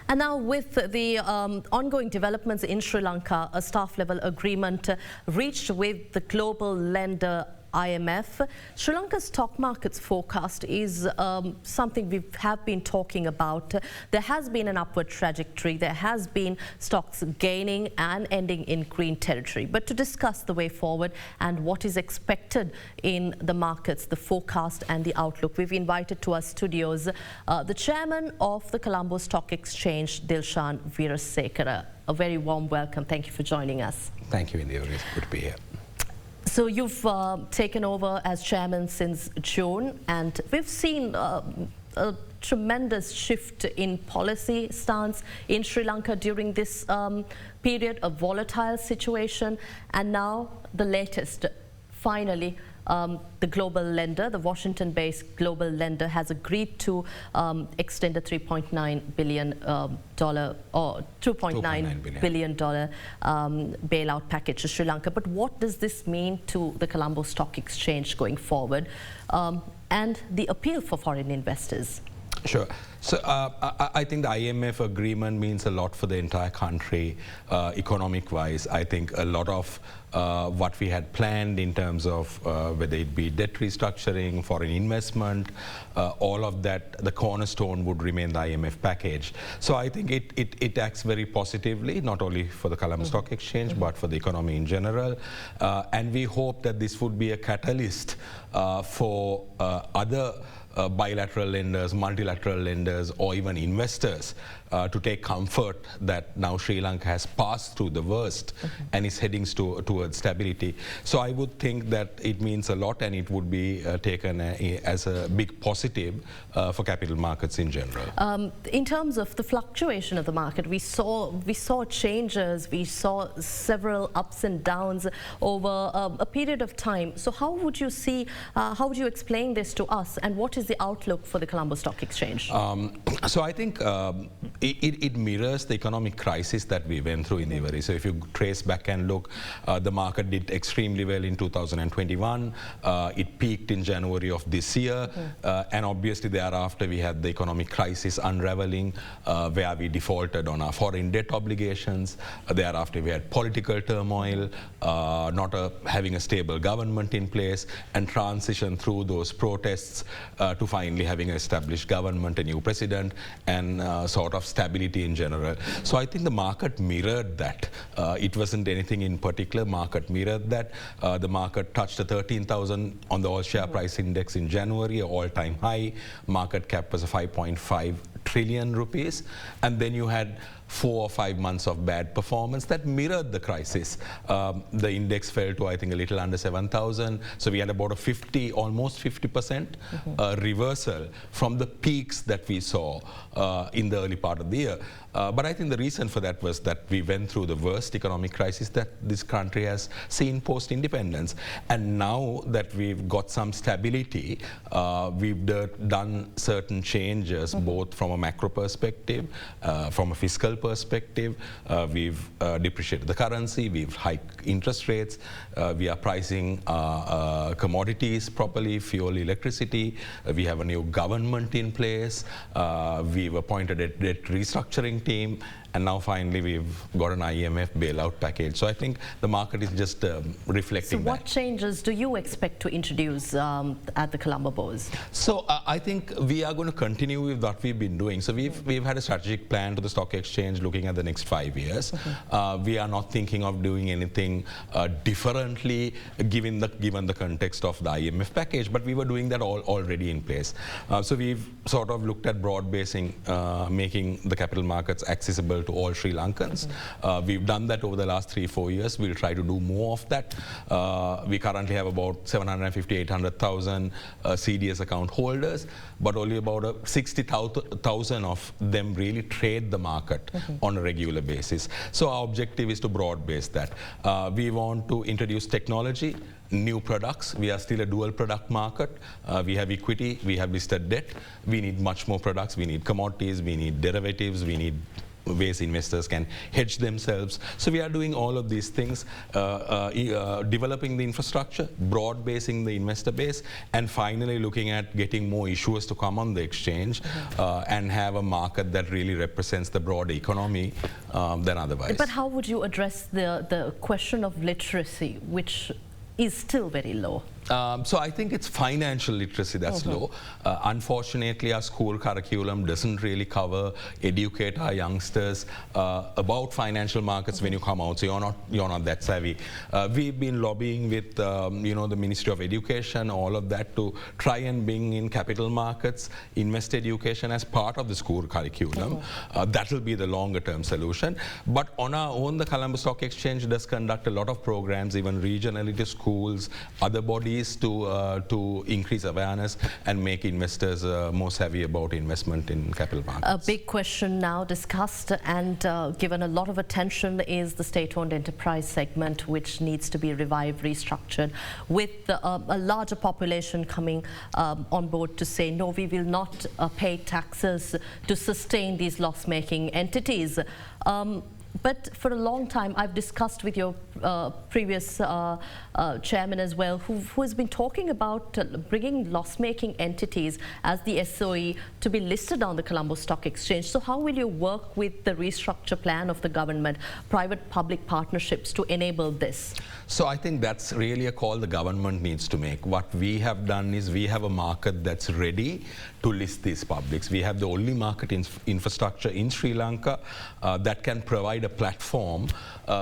And now with the ongoing developments in Sri Lanka, a staff-level agreement reached with the global lender IMF. Sri Lanka's stock market's forecast is something we have been talking about. There has been an upward trajectory. There has been stocks gaining and ending in green territory. But to discuss the way forward and what is expected in the markets, the forecast and the outlook, we've invited to our studios the chairman of the Colombo Stock Exchange, Dilshan Wirasekara. A very warm welcome. Thank you for joining us. Thank you, Indeewari. It's good to be here. So you've taken over as chairman since June, and we've seen a tremendous shift in policy stance in Sri Lanka during this period, a volatile situation, and now the latest, finally, the global lender, the Washington-based global lender, has agreed to extend a $3.9 billion or $2.9 billion bailout package to Sri Lanka. But what does this mean to the Colombo Stock Exchange going forward and the appeal for foreign investors? Sure. So I think the IMF agreement means a lot for the entire country, economic-wise. I think a lot of what we had planned in terms of whether it be debt restructuring, foreign investment, all of that, the cornerstone would remain the IMF package. So I think it acts very positively, not only for the Colombo Stock Exchange, but for the economy in general. And we hope that this would be a catalyst for other bilateral lenders, multilateral lenders, or even investors to take comfort that now Sri Lanka has passed through the worst and is heading towards stability. So I would think that it means a lot, and it would be taken as a big positive for capital markets in general. In terms of the fluctuation of the market, we saw changes, we saw several ups and downs over a period of time. So how would you see, how would you explain this to us, and what is the outlook for the Colombo Stock Exchange? So I think it mirrors the economic crisis that we went through in Indeewari. So if you trace back and look, the market did extremely well in 2021. It peaked in January of this year. And obviously thereafter we had the economic crisis unraveling, where we defaulted on our foreign debt obligations. Thereafter we had political turmoil, not having a stable government in place, and transition through those protests to finally having an established government, a new president, and sort of stability in general. So I think the market mirrored that. It wasn't anything in particular. Market mirrored that. The market touched the 13,000 on the all share price index in January, an all-time high. Market cap was 5.5 trillion rupees, and then you had 4 or 5 months of bad performance that mirrored the crisis. The index fell to, I think, a little under 7,000. So we had about a almost 50% reversal from the peaks that we saw in the early part of the year. But I think the reason for that was that we went through the worst economic crisis that this country has seen post-independence. And now that we've got some stability, we've done certain changes, both from a macro perspective, from a fiscal perspective. We've depreciated the currency, we've hiked interest rates, we are pricing commodities properly, fuel, electricity. We have a new government in place. We've appointed a debt restructuring team, and now finally we've got an IMF bailout package. So I think the market is just reflecting that. So what changes do you expect to introduce at the Colombo Bourse? So I think we are going to continue with what we've been doing. So we've had a strategic plan to the stock exchange looking at the next 5 years. We are not thinking of doing anything differently given the context of the IMF package, but we were doing that already in place. So we've sort of looked at broad basing, making the capital markets accessible to all Sri Lankans. We've done that over the last 3-4 years. We'll try to do more of that. We currently have about 750,000-800,000 CDS account holders, but only about 60,000 of them really trade the market on a regular basis. So our objective is to broad base that. We want to introduce technology, new products. We are still a dual product market. We have equity, we have listed debt. We need much more products. We need commodities, we need derivatives, we need ways investors can hedge themselves. So we are doing all of these things, developing the infrastructure, broad basing the investor base, and finally looking at getting more issuers to come on the exchange and have a market that really represents the broader economy than otherwise. But how would you address the question of literacy, which is still very low? So I think it's financial literacy that's low. Unfortunately, our school curriculum doesn't really educate our youngsters about financial markets when you come out. So you're not that savvy. We've been lobbying with the Ministry of Education, all of that, to try and bring in capital markets, invest education as part of the school curriculum. That will be the longer term solution. But on our own, the Colombo Stock Exchange does conduct a lot of programs, even regionally to schools, other bodies, to increase awareness and make investors more savvy about investment in capital markets. A big question now discussed and given a lot of attention is the state-owned enterprise segment, which needs to be revived, restructured, with a larger population coming on board to say, no, we will not pay taxes to sustain these loss-making entities. But for a long time, I've discussed with your previous chairman as well, who has been talking about bringing loss-making entities as the SOE to be listed on the Colombo Stock Exchange. So how will you work with the restructure plan of the government, private-public partnerships to enable this? So I think that's really a call the government needs to make. What we have done is we have a market that's ready to list these publics. We have the only market infrastructure in Sri Lanka that can provide a platform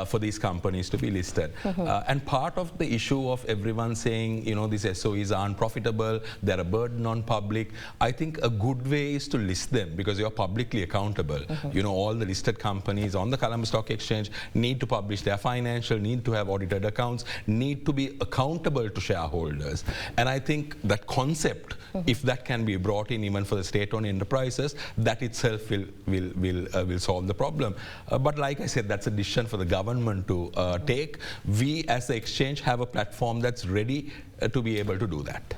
for these companies to be listed. And part of the issue of everyone saying, these SOEs aren't profitable, they're a burden on public, I think a good way is to list them because you're publicly accountable. All the listed companies on the Colombo Stock Exchange need to publish their financial, need to have audited accounts, need to be accountable to shareholders. And I think that concept, if that can be brought in even for the state-owned enterprises, that itself will solve the problem. But like I said, that's a decision for the government to take. We as the exchange have a platform that's ready to be able to do that.